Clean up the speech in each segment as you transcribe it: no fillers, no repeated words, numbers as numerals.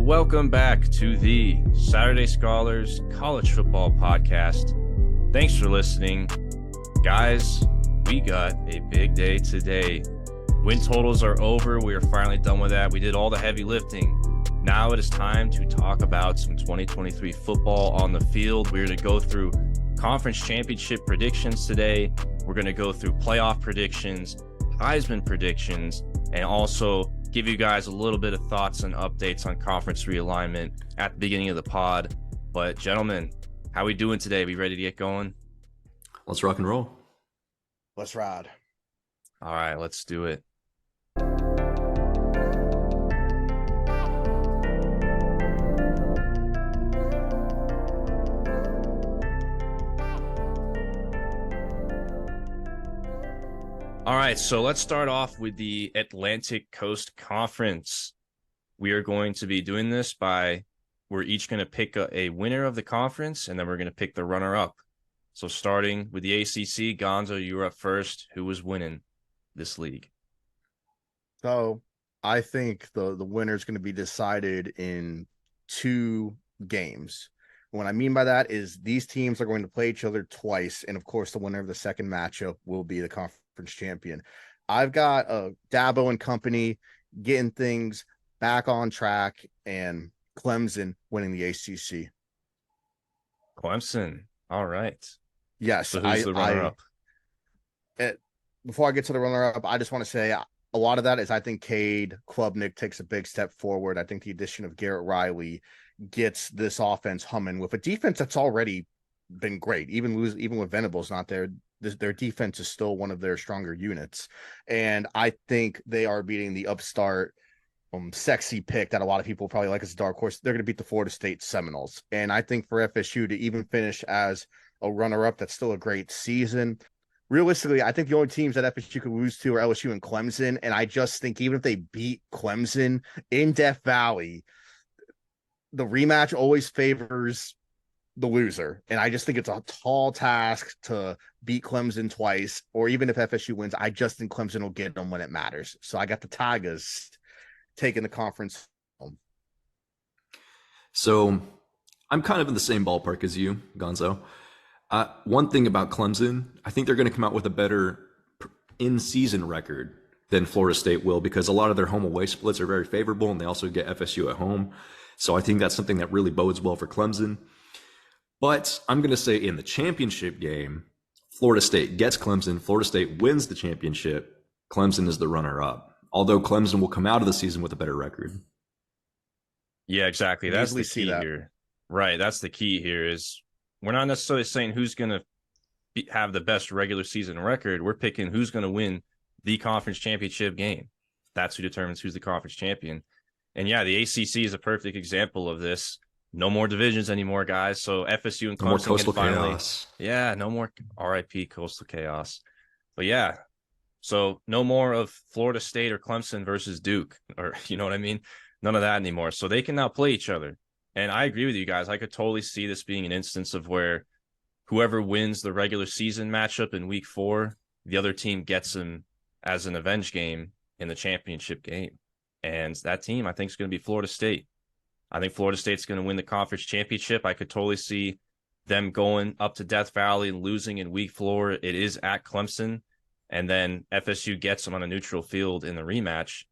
Welcome back to the Saturday Scholars College Football Podcast. Thanks for listening. Guys, we got a big day today. Win totals are over. We are finally done with that. We did all the heavy lifting. Now it is time to talk about some 2023 football on the field. We're going to go through conference championship predictions today. We're going to go through playoff predictions, Heisman predictions, and also give you guys a little bit of thoughts and updates on conference realignment at the beginning of the pod. But gentlemen, how we doing today? We ready to get going? Let's rock and roll. Let's ride. All right, let's do it. All right, so let's start off with the Atlantic Coast Conference. We are going to be doing this we're each going to pick a winner of the conference, and then we're going to pick the runner-up. So starting with the ACC, Gonzo, you were up first. Who was winning this league? So I think the winner is going to be decided in 2 games. What I mean by that is these teams are going to play each other twice, and of course the winner of the second matchup will be the conference champion. I've got Dabo and company getting things back on track, and Clemson winning the ACC. Clemson. All right. Yes. So who's the runner-up? Before I get to the runner-up, I just want to say a lot of that is I think Cade Klubnik takes a big step forward. I think the addition of Garrett Riley gets this offense humming with a defense that's already been great. Even with Venables not there, their defense is still one of their stronger units. And I think they are beating the upstart, sexy pick that a lot of people probably like as a dark horse. They're going to beat the Florida State Seminoles. And I think for FSU to even finish as a runner-up, that's still a great season. Realistically, I think the only teams that FSU could lose to are LSU and Clemson. And I just think even if they beat Clemson in Death Valley, the rematch always favors the loser. And I just think it's a tall task to beat Clemson twice, or even if FSU wins, I just think Clemson will get them when it matters. So I got the Tigers taking the conference home. So I'm kind of in the same ballpark as you, Gonzo. One thing about Clemson, I think they're going to come out with a better in-season record than Florida State will, because a lot of their home-away splits are very favorable, and they also get FSU at home. So I think that's something that really bodes well for Clemson. But I'm going to say in the championship game, Florida State gets Clemson. Florida State wins the championship. Clemson is the runner-up, although Clemson will come out of the season with a better record. Yeah, exactly. That's the key here. Right, that's the key here is we're not necessarily saying who's going to have the best regular season record. We're picking who's going to win the conference championship game. That's who determines who's the conference champion. And yeah, the ACC is a perfect example of this. No more divisions anymore, guys. So FSU and Clemson no more coastal finally, chaos. Yeah, no more RIP coastal chaos. But yeah, so no more of Florida State or Clemson versus Duke, or you know what I mean? None of that anymore. So they can now play each other. And I agree with you guys. I could totally see this being an instance of where whoever wins the regular season matchup in week 4, the other team gets them as an avenge game in the championship game. And that team, I think, is going to be Florida State. I think Florida State's going to win the conference championship. I could totally see them going up to Death Valley and losing in week 4. It is at Clemson. And then FSU gets them on a neutral field in the rematch.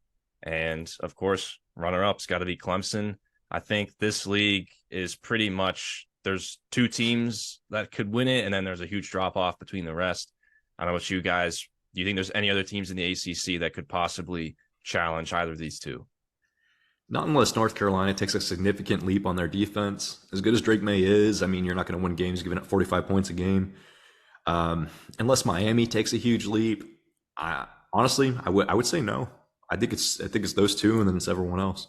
And, of course, runner-up's got to be Clemson. I think this league is pretty much there's 2 teams that could win it, and then there's a huge drop-off between the rest. I don't know about you guys. Do you think there's any other teams in the ACC that could possibly challenge either of these 2? Not unless North Carolina takes a significant leap on their defense. As good as Drake May is, I mean, you're not going to win games giving up 45 points a game. Unless Miami takes a huge leap, honestly, I would say no. I think it's those 2, and then it's everyone else.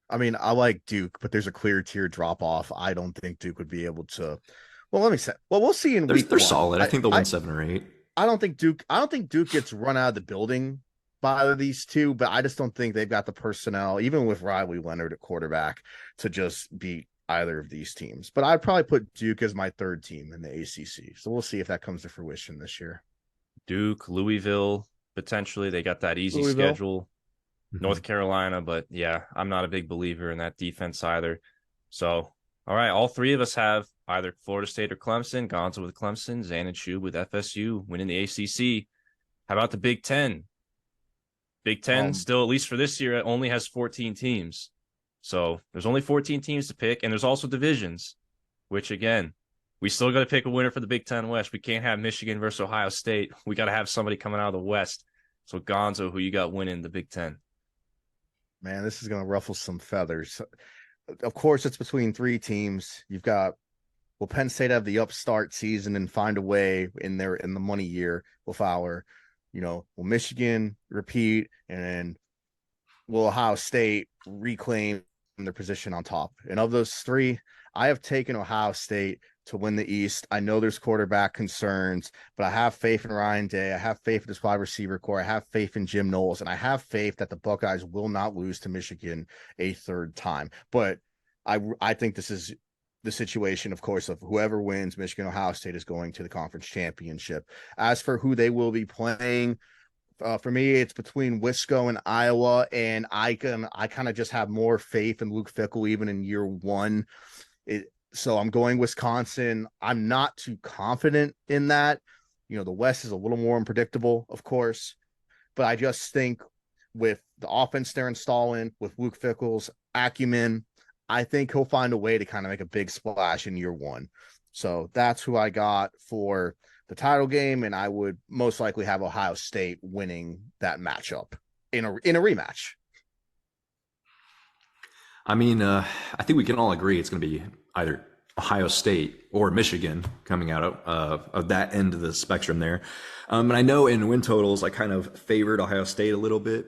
I mean, I like Duke, but there's a clear tier drop off. I don't think Duke would be able to. Well, let me say. Well, we'll see in week 1. They're solid. I think they'll win 7 or 8. I don't think Duke gets run out of the building by these 2, but I just don't think they've got the personnel, even with Riley Leonard at quarterback, to just beat either of these teams. But I'd probably put Duke as my 3rd team in the ACC. So we'll see if that comes to fruition this year. Duke, Louisville, potentially. They got that easy schedule. North Carolina, but yeah, I'm not a big believer in that defense either. So, all right, all three of us have either Florida State or Clemson. Gonzo with Clemson, Zan and Shub with FSU winning the ACC. How about the Big Ten? Big Ten still, at least for this year, it only has 14 teams. So there's only 14 teams to pick, and there's also divisions, which again, we still got to pick a winner for the Big Ten West. We can't have Michigan versus Ohio State. We got to have somebody coming out of the West. So Gonzo, who you got winning the Big Ten? Man, this is going to ruffle some feathers. Of course, it's between three teams. You've got, will Penn State have the upstart season and find a way in the money year with our, will Michigan repeat, and then will Ohio State reclaim their position on top? And of those three, I have taken Ohio State to win the East. I know there's quarterback concerns, but I have faith in Ryan Day. I have faith in this wide receiver core. I have faith in Jim Knowles, and I have faith that the Buckeyes will not lose to Michigan a third time. But I think this is the situation, of course, of whoever wins Michigan, Ohio State is going to the conference championship. As for who they will be playing, for me, it's between Wisco and Iowa, and I kind of just have more faith in Luke Fickell even in year one. So I'm going Wisconsin. I'm not too confident in that. The West is a little more unpredictable, of course, but I just think with the offense they're installing, with Luke Fickell's acumen, I think he'll find a way to kind of make a big splash in year one. So that's who I got for the title game, and I would most likely have Ohio State winning that matchup in a rematch. I mean, I think we can all agree it's going to be either Ohio State or Michigan coming out of that end of the spectrum there. And I know in win totals, I kind of favored Ohio State a little bit,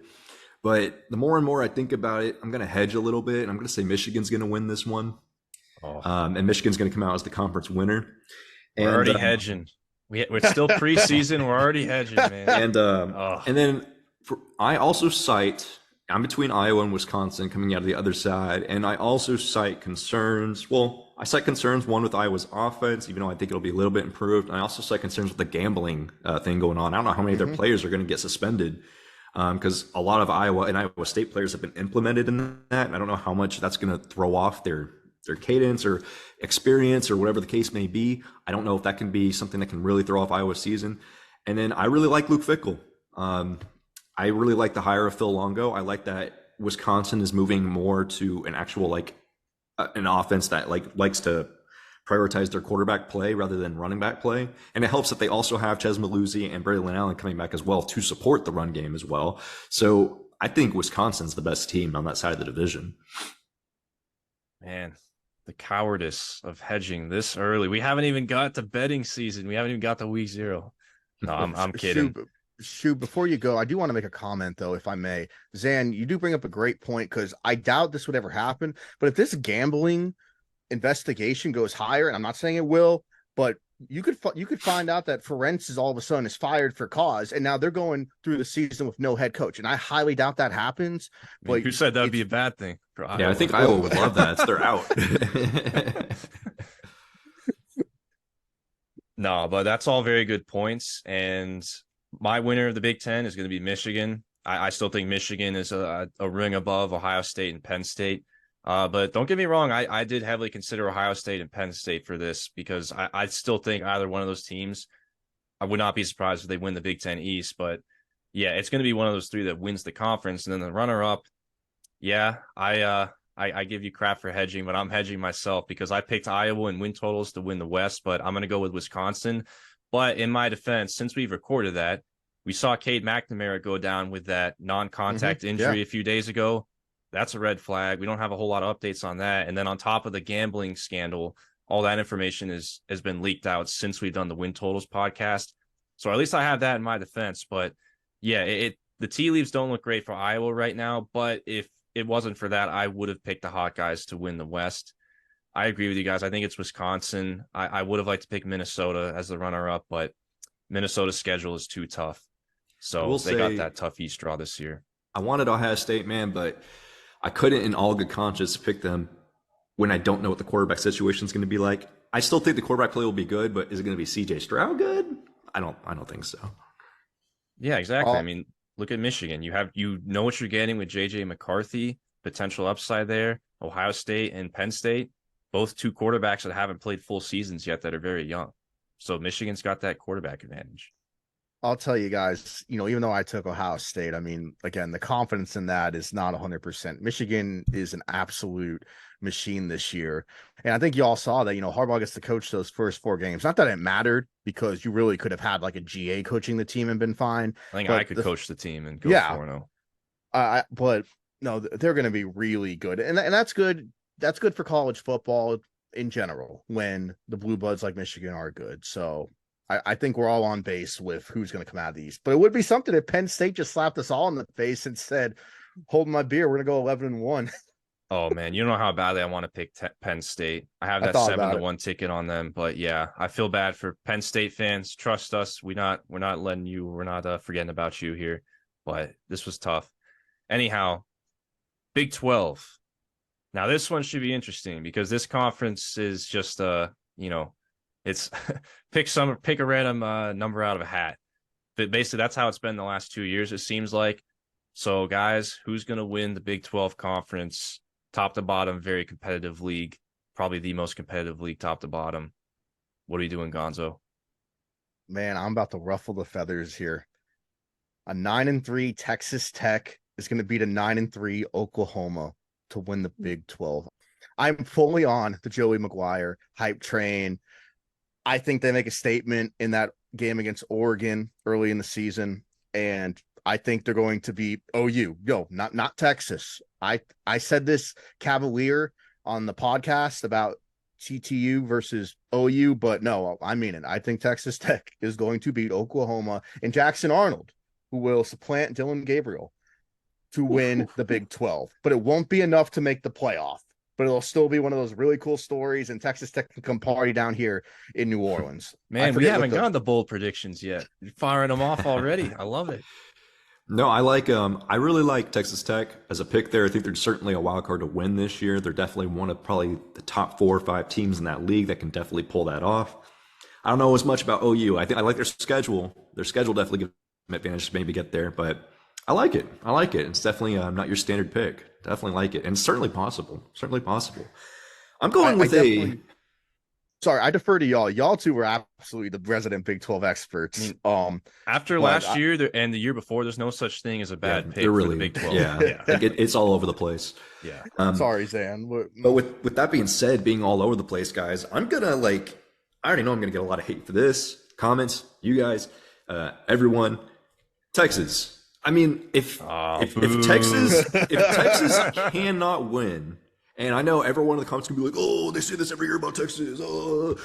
but the more and more I think about it, I'm going to hedge a little bit, and I'm going to say Michigan's going to win this one. And Michigan's going to come out as the conference winner. We're already hedging. We're still preseason. We're already hedging, man. And then I also cite, I'm between Iowa and Wisconsin coming out of the other side, and I also cite concerns. Well, I cite concerns, one with Iowa's offense, even though I think it'll be a little bit improved. And I also cite concerns with the gambling thing going on. I don't know how many of their players are going to get suspended, because a lot of Iowa and Iowa State players have been implemented in that, and I don't know how much that's going to throw off their cadence or experience or whatever the case may be. I don't know if that can be something that can really throw off Iowa's season. And then I really like Luke Fickell. I really like the hire of Phil Longo. I like that Wisconsin is moving more to an actual an offense that likes to prioritize their quarterback play rather than running back play. And it helps that they also have Ches Maluzzi and Braylon Allen coming back as well to support the run game as well. So I think Wisconsin's the best team on that side of the division. Man, the cowardice of hedging this early. We haven't even got to betting season. We haven't even got to week 0. No, I'm kidding. Shoot, before you go, I do want to make a comment, though, if I may. Zan, you do bring up a great point, because I doubt this would ever happen. But if this gambling investigation goes higher, and I'm not saying it will, but you could find out that Ferenc is all of a sudden is fired for cause, and now they're going through the season with no head coach. And I highly doubt that happens. But who said that would be a bad thing for Iowa? Yeah, I think Iowa would love that. They're out. No, but that's all very good points. And my winner of the Big Ten is going to be Michigan. I still think Michigan is a ring above Ohio State and Penn State. But don't get me wrong, I did heavily consider Ohio State and Penn State for this, because I still think either one of those teams, I would not be surprised if they win the Big Ten East. But yeah, it's going to be one of those three that wins the conference. And then the runner-up, yeah, I give you crap for hedging, but I'm hedging myself because I picked Iowa and win totals to win the West, but I'm going to go with Wisconsin. But in my defense, since we've recorded that, we saw Cade McNamara go down with that non-contact injury a few days ago. That's a red flag. We don't have a whole lot of updates on that. And then on top of the gambling scandal, all that information has been leaked out since we've done the win totals podcast. So at least I have that in my defense. But yeah, the tea leaves don't look great for Iowa right now. But if it wasn't for that, I would have picked the Hawkeyes to win the West. I agree with you guys. I think it's Wisconsin. I would have liked to pick Minnesota as the runner-up, but Minnesota's schedule is too tough. So they got that tough East draw this year. I wanted Ohio State, man, but I couldn't in all good conscience pick them when I don't know what the quarterback situation is going to be like. I still think the quarterback play will be good, but is it going to be CJ Stroud good? I don't think so. Yeah, exactly. I mean, look at Michigan. You know what you're getting with JJ McCarthy, potential upside there. Ohio State and Penn State, both two quarterbacks that haven't played full seasons yet that are very young. So Michigan's got that quarterback advantage. I'll tell you guys, even though I took Ohio State, I mean, again, the confidence in that is not 100%. Michigan is an absolute machine this year. And I think you all saw that, Harbaugh gets to coach those first 4 games. Not that it mattered, because you really could have had like a GA coaching the team and been fine. I think I could coach the team and go yeah, 4-0. But no, they're going to be really good. And that's good. That's good for college football in general when the Blue Bloods like Michigan are good. So I think we're all on base with who's going to come out of these. But it would be something if Penn State just slapped us all in the face and said, "Hold my beer, we're going to go 11-1." Oh man, you don't know how badly I want to pick Penn State. I have that 7-1 ticket on them, but yeah, I feel bad for Penn State fans. Trust us, we're not letting you. We're not forgetting about you here. But this was tough. Anyhow, Big 12. Now this one should be interesting because this conference is just it's pick a random number out of a hat. But basically, that's how it's been the last 2 years, it seems like. So, guys, who's going to win the Big 12 conference? Top to bottom, very competitive league. Probably the most competitive league, top to bottom. What are you doing, Gonzo? Man, I'm about to ruffle the feathers here. A 9-3 Texas Tech is going to beat a 9-3 Oklahoma to win the Big 12. I'm fully on the Joey McGuire hype train. I think they make a statement in that game against Oregon early in the season, and I think they're going to beat OU. Not Texas. I said this cavalier on the podcast about TTU versus OU, but no, I mean it. I think Texas Tech is going to beat Oklahoma and Jackson Arnold, who will supplant Dylan Gabriel to win the Big 12. But it won't be enough to make the playoff. But it'll still be one of those really cool stories, and Texas Tech can come party down here in New Orleans. Man, we haven't gone to bold predictions yet. You're firing them off already. I love it. No, I really like Texas Tech as a pick there. I think they're certainly a wild card to win this year. They're definitely one of probably the top 4 or 5 teams in that league that can definitely pull that off. I don't know as much about OU. I think I like their schedule. Their schedule definitely gives them advantage to maybe get there, but I like it. It's definitely not your standard pick. Definitely like it. And it's certainly possible. I'm going with Sorry, I defer to y'all. Y'all two were absolutely the resident Big 12 experts. After last year and the year before, there's no such thing as a bad pick really, for the Big 12. Yeah. Like it's all over the place. Yeah. Sorry, Zan. But with that being said, being all over the place, guys, I'm going to I already know I'm going to get a lot of hate for this. Comments, you guys, everyone. Texas. I mean, if Texas cannot win, and I know everyone in the comments can be like, "Oh, they say this every year about Texas." Oh.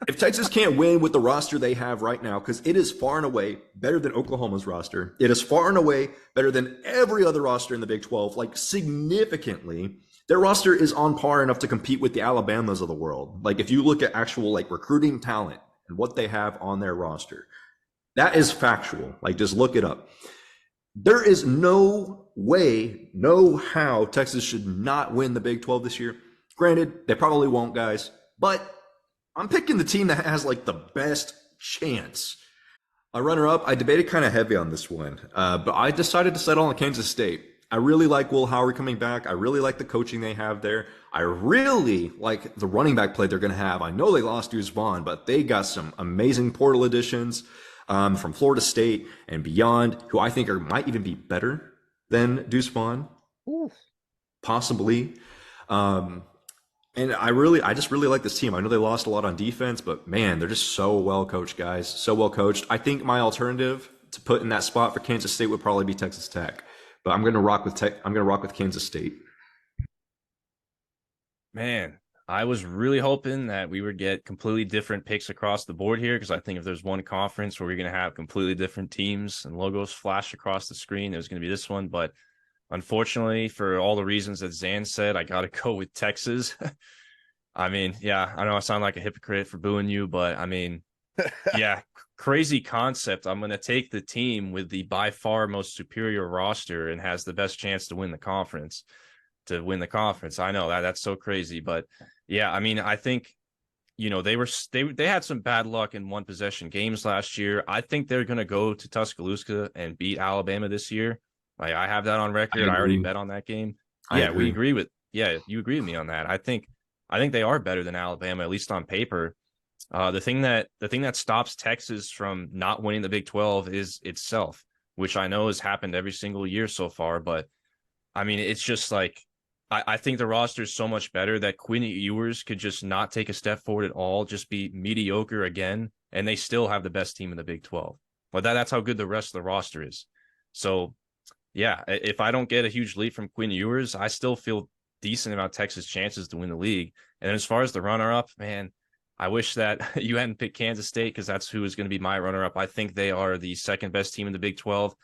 If Texas can't win with the roster they have right now, because it is far and away better than Oklahoma's roster, it is far and away better than every other roster in the Big 12, like significantly. Their roster is on par enough to compete with the Alabamas of the world. Like if you look at actual recruiting talent and what they have on their roster, that is factual. Just look it up. There is no way, no how Texas should not win the Big 12 this year. Granted, they probably won't, guys, but I'm picking the team that has the best chance. A runner-up, I debated kind of heavy on this one, but I decided to settle on Kansas State. I really like Will Howard coming back. I really like the coaching they have there. I really like the running back play they're going to have. I know they lost Deuce Vaughn, but they got some amazing portal additions. From Florida State and beyond, who I think might even be better than Deuce Vaughn, possibly. And I just really like this team. I know they lost a lot on defense, but man, they're just so well coached, guys. So well coached. I think my alternative to put in that spot for Kansas State would probably be Texas Tech, but I'm going to rock with Kansas State. Man, I was really hoping that we would get completely different picks across the board here, because I think if there's one conference where we're going to have completely different teams and logos flash across the screen, it was going to be this one. But unfortunately, for all the reasons that Zan said, I got to go with Texas. I mean, yeah, I know I sound like a hypocrite for booing you, but I mean, yeah, crazy concept. I'm going to take the team with the by far most superior roster and has the best chance to win the conference. I know that's so crazy, but yeah, I mean, I think they had some bad luck in one possession games last year. I think they're going to go to Tuscaloosa and beat Alabama this year. Like, I have that on I record. I already agree. bet on that game. I Yeah, agree. you agree with me on that. I think they are better than Alabama, at least on paper. The thing that stops Texas from not winning the Big 12 is itself, which I know has happened every single year so far. But I mean, it's just like I think the roster is so much better that Quinn Ewers could just not take a step forward at all, just be mediocre again, and they still have the best team in the Big 12. But that's how good the rest of the roster is. So yeah, if I don't get a huge lead from Quinn Ewers, I still feel decent about Texas' chances to win the league. And then as far as the runner-up, man, I wish that you hadn't picked Kansas State because that's who is going to be my runner-up. I think they are the second best team in the Big 12.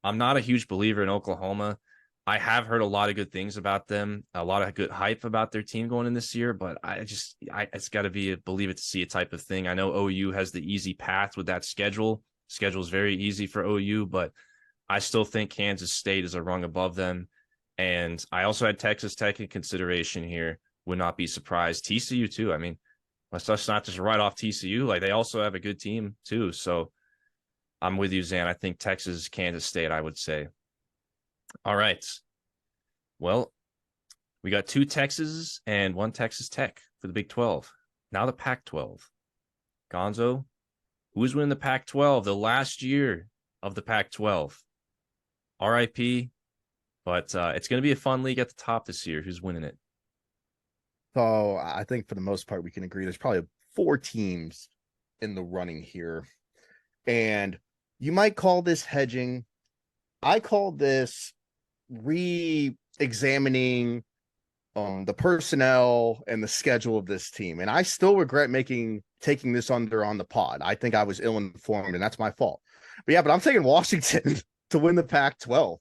I'm not a huge believer in Oklahoma. I have heard a lot of good things about them, a lot of good hype about their team going in this year, but it's got to be a believe it to see it type of thing. I know OU has the easy path with that schedule. Schedule is very easy for OU, but I still think Kansas State is a rung above them. And I also had Texas Tech in consideration here. Would not be surprised. TCU too. I mean, let's not just write off TCU. Like, they also have a good team too. So I'm with you, Zan. I think Texas, Kansas State, I would say. All right. Well, we got 2 Texas and 1 Texas Tech for the Big 12. Now the Pac-12. Gonzo, who's winning the Pac-12? The last year of the Pac-12. RIP. But it's going to be a fun league at the top this year. Who's winning it? So I think for the most part, we can agree there's probably 4 teams in the running here. And you might call this hedging. I call this re-examining the personnel and the schedule of this team. And I still regret taking this under on the pod. I think I was ill-informed, and that's my fault. But I'm taking Washington to win the Pac-12.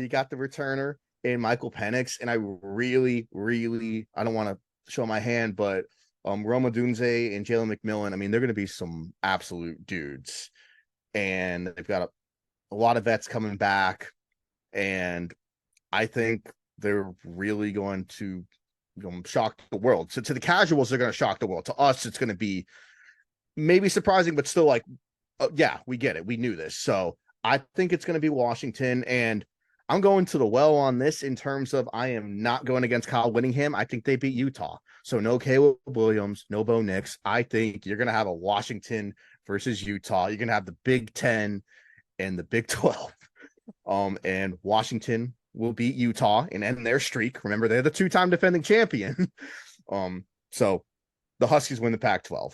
You got the returner in Michael Penix, and I really, really, I don't want to show my hand, but Roma Dunze and Jalen McMillan, I mean, they're going to be some absolute dudes. And they've got a lot of vets coming back, and I think they're really going to shock the world. So to the casuals, they're going to shock the world. To us, it's going to be maybe surprising, but still like, yeah, we get it. We knew this. So I think it's going to be Washington, and I'm going to the well on this in terms of I am not going against Kyle Whittingham. I think they beat Utah. So no Caleb Williams, no Bo Nix. I think you're going to have a Washington versus Utah. You're going to have the Big 10 and the Big 12. And Washington will beat Utah and end their streak. Remember, they're the 2-time defending champion. So the Huskies win the Pac-12.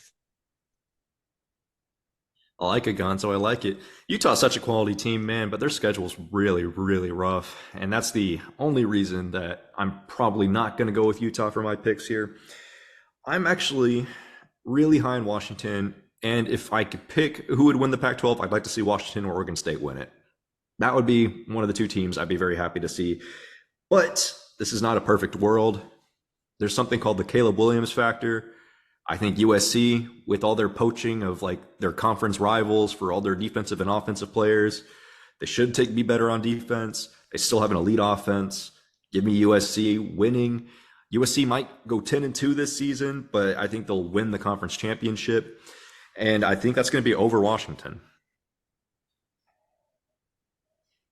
I like it, Gonzo. I like it. Utah's such a quality team, man, but their schedule's really, really rough. And that's the only reason that I'm probably not going to go with Utah for my picks here. I'm actually really high in Washington. And if I could pick who would win the Pac-12, I'd like to see Washington or Oregon State win it. That would be one of the 2 teams I'd be very happy to see. But this is not a perfect world. There's something called the Caleb Williams factor. I think USC, with all their poaching of like their conference rivals for all their defensive and offensive players, they should be better on defense. They still have an elite offense. Give me USC winning. USC might go 10-2 this season, but I think they'll win the conference championship. And I think that's going to be over Washington.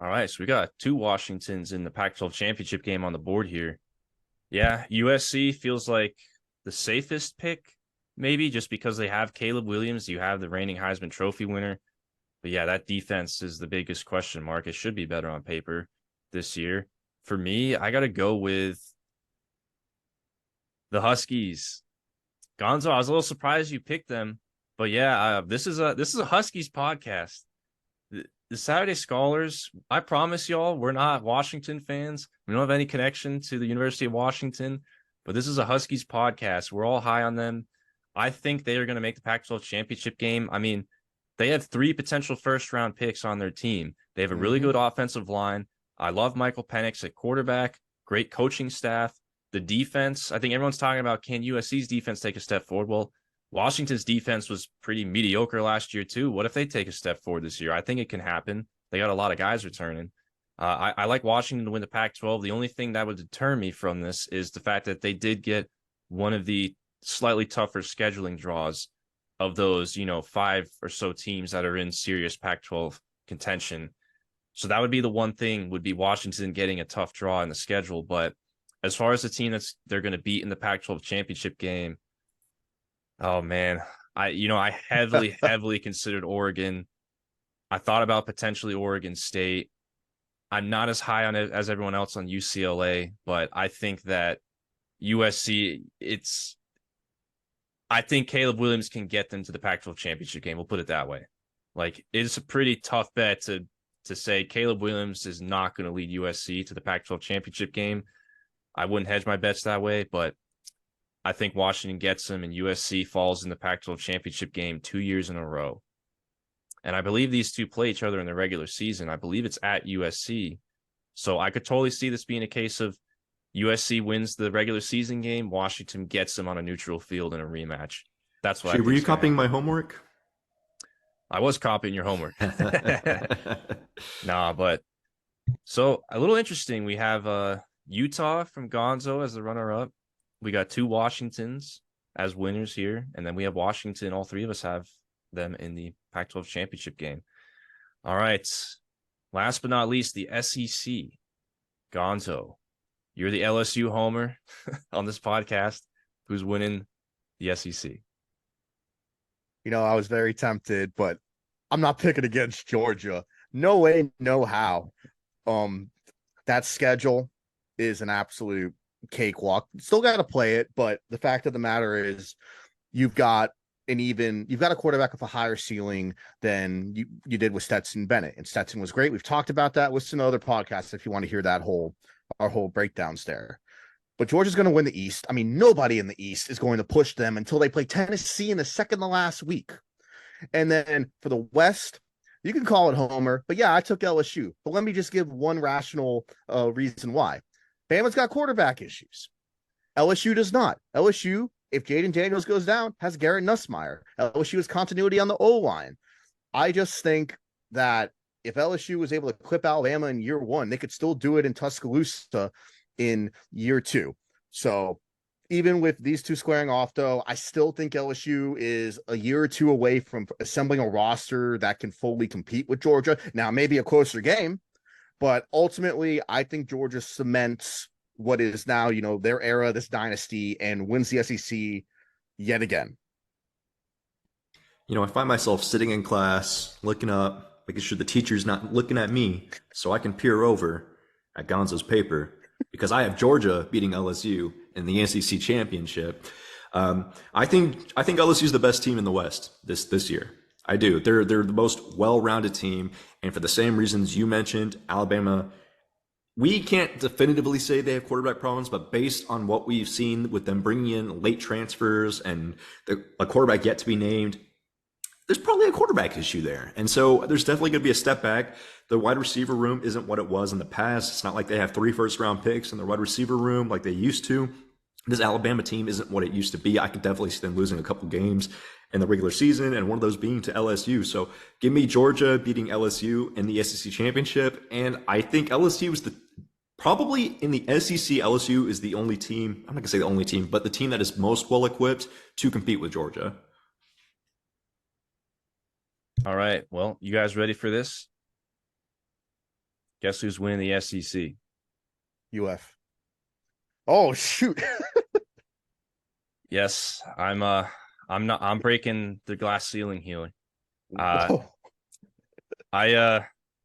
All right, so we got 2 Washingtons in the Pac-12 championship game on the board here. Yeah, USC feels like the safest pick, maybe just because they have Caleb Williams. You have the reigning Heisman Trophy winner. But yeah, that defense is the biggest question mark. It should be better on paper this year. For me, I got to go with the Huskies. Gonzo, I was a little surprised you picked them. But yeah, this is a Huskies podcast. The Saturday Scholars, I promise y'all, we're not Washington fans. We don't have any connection to the University of Washington, but this is a Huskies podcast. We're all high on them. I think they are going to make the Pac-12 championship game. I mean, they have 3 potential first-round picks on their team. They have a really good offensive line. I love Michael Penix at quarterback. Great coaching staff. The defense, I think everyone's talking about, can USC's defense take a step forward? Well, Washington's defense was pretty mediocre last year too. What if they take a step forward this year? I think it can happen. They got a lot of guys returning. I like Washington to win the Pac-12. The only thing that would deter me from this is the fact that they did get one of the slightly tougher scheduling draws of those, 5 or so teams that are in serious Pac-12 contention. So that would be the one thing, would be Washington getting a tough draw in the schedule. But as far as the team they're going to beat in the Pac-12 championship game, oh man, I heavily considered Oregon. I thought about potentially Oregon State. I'm not as high on it as everyone else on UCLA, but I think that USC, I think Caleb Williams can get them to the Pac-12 championship game. We'll put it that way. Like, it's a pretty tough bet to say Caleb Williams is not going to lead USC to the Pac-12 championship game. I wouldn't hedge my bets that way, but I think Washington gets them and USC falls in the Pac-12 championship game 2 years in a row. And I believe these two play each other in the regular season. I believe it's at USC. So I could totally see this being a case of USC wins the regular season game, Washington gets them on a neutral field in a rematch. That's what Were you copying my homework? I was copying your homework. Nah, but so a little interesting. We have Utah from Gonzo as the runner-up. We got 2 Washingtons as winners here, and then we have Washington. All 3 of us have them in the Pac-12 championship game. All right. Last but not least, the SEC. Gonzo, you're the LSU homer on this podcast. Who's winning the SEC? I was very tempted, but I'm not picking against Georgia. No way, no how. That schedule is an absolute cakewalk. Still got to play it, but the fact of the matter is you've got a quarterback with a higher ceiling than you did with Stetson Bennett. And Stetson was great. We've talked about that with some other podcasts if you want to hear our whole breakdowns there. But Georgia's going to win the East. I mean, nobody in the East is going to push them until they play Tennessee in the second to last week. And then for the West, you can call it homer, but yeah, I took LSU. But let me just give one rational reason why. Bama's got quarterback issues. LSU does not. LSU, if Jaden Daniels goes down, has Garrett Nussmeier. LSU has continuity on the O-line. I just think that if LSU was able to clip Alabama in year 1, they could still do it in Tuscaloosa in year 2. So even with these two squaring off, though, I still think LSU is a year or 2 away from assembling a roster that can fully compete with Georgia. Now, maybe a closer game, but ultimately, I think Georgia cements what is now, their era, this dynasty, and wins the SEC yet again. I find myself sitting in class, looking up, making sure the teacher's not looking at me so I can peer over at Gonzo's paper because I have Georgia beating LSU in the SEC championship. I think LSU is the best team in the West this year. I do. They're the most well-rounded team, and for the same reasons you mentioned, Alabama. We can't definitively say they have quarterback problems, but based on what we've seen with them bringing in late transfers and a quarterback yet to be named, there's probably a quarterback issue there. And so there's definitely going to be a step back. The wide receiver room isn't what it was in the past. It's not like they have 3 first-round picks in the wide receiver room like they used to. This Alabama team isn't what it used to be. I could definitely see them losing a couple games in the regular season, and one of those being to LSU. So give me Georgia beating LSU in the SEC championship. And I think LSU is probably in the SEC, LSU is the only team, I'm not going to say the only team, but the team that is most well equipped to compete with Georgia. All right. Well, you guys ready for this? Guess who's winning the SEC? UF. Oh, shoot. Yes, I'm breaking the glass ceiling here.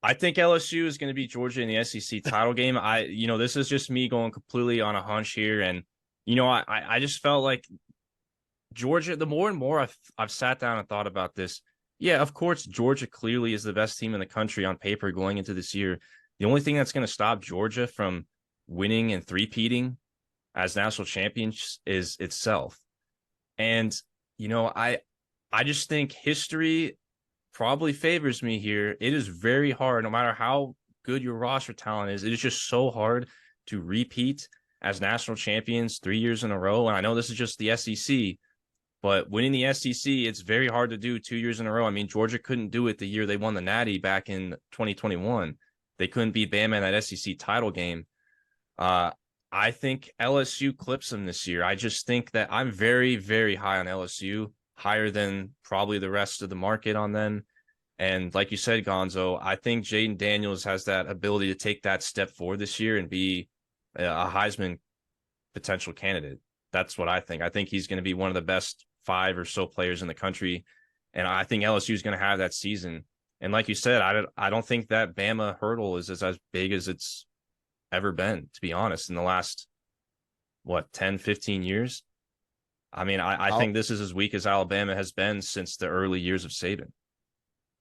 I think LSU is going to beat Georgia in the SEC title game. This is just me going completely on a hunch here, and I just felt like Georgia. The more and more I've sat down and thought about this. Yeah, of course, Georgia clearly is the best team in the country on paper going into this year. The only thing that's going to stop Georgia from winning and three-peating as national champions is itself. And, I just think history probably favors me here. It is very hard, no matter how good your roster talent is. It is just so hard to repeat as national champions 3 years in a row. And I know this is just the SEC, but winning the SEC, it's very hard to do 2 years in a row. I mean, Georgia couldn't do it the year they won the Natty back in 2021. They couldn't beat Bama in that SEC title game. I think LSU clips them this year. I just think that I'm very, very high on LSU, higher than probably the rest of the market on them. And like you said, Gonzo, I think Jaden Daniels has that ability to take that step forward this year and be a Heisman potential candidate. That's what I think. I think he's going to be one of the best 5 or so players in the country. And I think LSU is going to have that season. And like you said, I don't think that Bama hurdle is as big as it's ever been, to be honest, in the last, 10, 15 years. I mean, I think this is as weak as Alabama has been since the early years of Saban.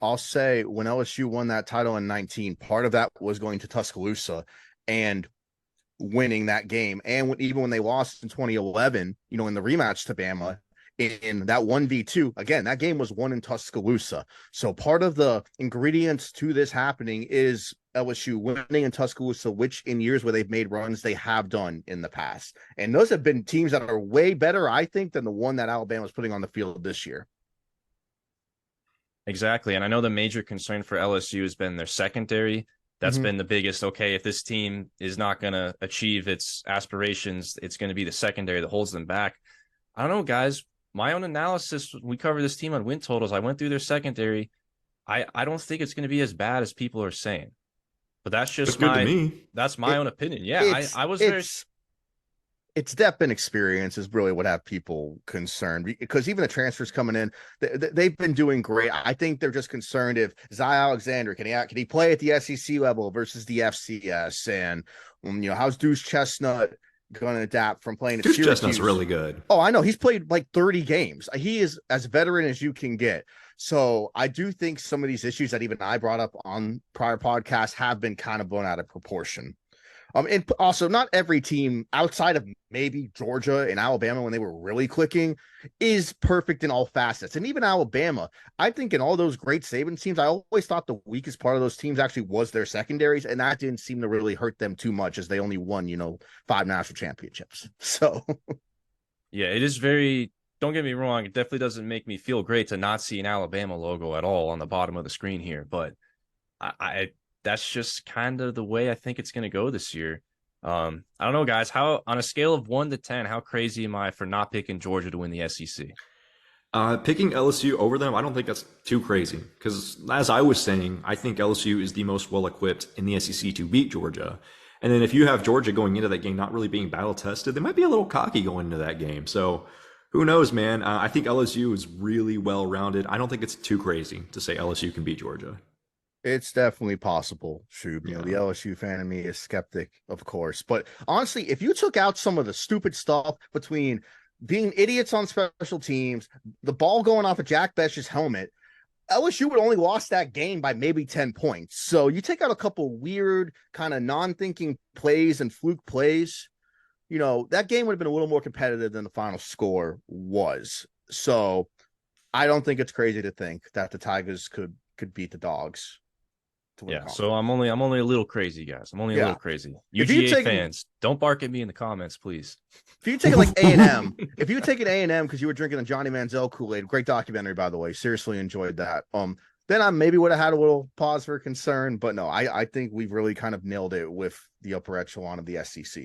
I'll say when LSU won that title in 19, part of that was going to Tuscaloosa and winning that game. And even when they lost in 2011, in the rematch to Bama in that 1v2, again, that game was won in Tuscaloosa. So part of the ingredients to this happening is LSU winning in Tuscaloosa, which in years where they've made runs, they have done in the past. And those have been teams that are way better, I think, than the one that Alabama is putting on the field this year. Exactly. And I know the major concern for LSU has been their secondary. That's been the biggest. Okay, if this team is not going to achieve its aspirations, it's going to be the secondary that holds them back. I don't know, guys. My own analysis, we cover this team on win totals. I went through their secondary. I don't think it's going to be as bad as people are saying. But that's just that's my own opinion. Yeah, I was very... It's depth and experience is really what have people concerned, because even the transfers coming in, they've been doing great. I think they're just concerned if Zy Alexander can he play at the SEC level versus the FCS, and how's Deuce Chestnut going to adapt from playing at Deuce Syracuse? Chestnut's really good. Oh, I know, he's played like 30 games. He is as veteran as you can get. So I do think some of these issues that even I brought up on prior podcasts have been kind of blown out of proportion. And also, not every team outside of maybe Georgia and Alabama, when they were really clicking, is perfect in all facets. And even Alabama, I think in all those great Saban teams, I always thought the weakest part of those teams actually was their secondaries, and that didn't seem to really hurt them too much, as they only won, 5 national championships. So, yeah, it is very. Don't get me wrong; it definitely doesn't make me feel great to not see an Alabama logo at all on the bottom of the screen here, but I that's just kind of the way I think it's going to go this year. I don't know, guys. How, on a scale of 1 to 10, how crazy am I for not picking Georgia to win the SEC? Picking LSU over them, I don't think that's too crazy, because as I was saying, I think LSU is the most well-equipped in the SEC to beat Georgia. And then if you have Georgia going into that game not really being battle-tested, they might be a little cocky going into that game. So who knows, man? I think LSU is really well-rounded. I don't think it's too crazy to say LSU can beat Georgia. It's definitely possible, Shub. The LSU fan in me is skeptic, of course. But honestly, if you took out some of the stupid stuff between being idiots on special teams, the ball going off of Jack Bech's helmet, LSU would only lost that game by maybe 10 points. So you take out a couple weird kind of non-thinking plays and fluke plays, that game would have been a little more competitive than the final score was. So I don't think it's crazy to think that the Tigers could beat the Dogs. Yeah, so I'm only a little crazy, guys. I'm only a little crazy. UGA fans, don't bark at me in the comments, please. If you take it like A&M, if you take it A&M because you were drinking the Johnny Manziel Kool-Aid, great documentary, by the way. Seriously enjoyed that. Then I maybe would have had a little pause for concern, but no, I think we've really kind of nailed it with the upper echelon of the SEC.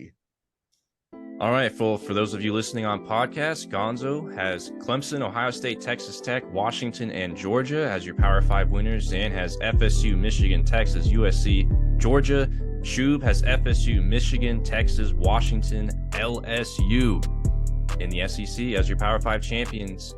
All right, for those of you listening on podcast, Gonzo has Clemson, Ohio State, Texas Tech, Washington, and Georgia as your Power 5 winners. Zan has FSU, Michigan, Texas, USC, Georgia. Shub has FSU, Michigan, Texas, Washington, LSU in the SEC as your Power 5 champions.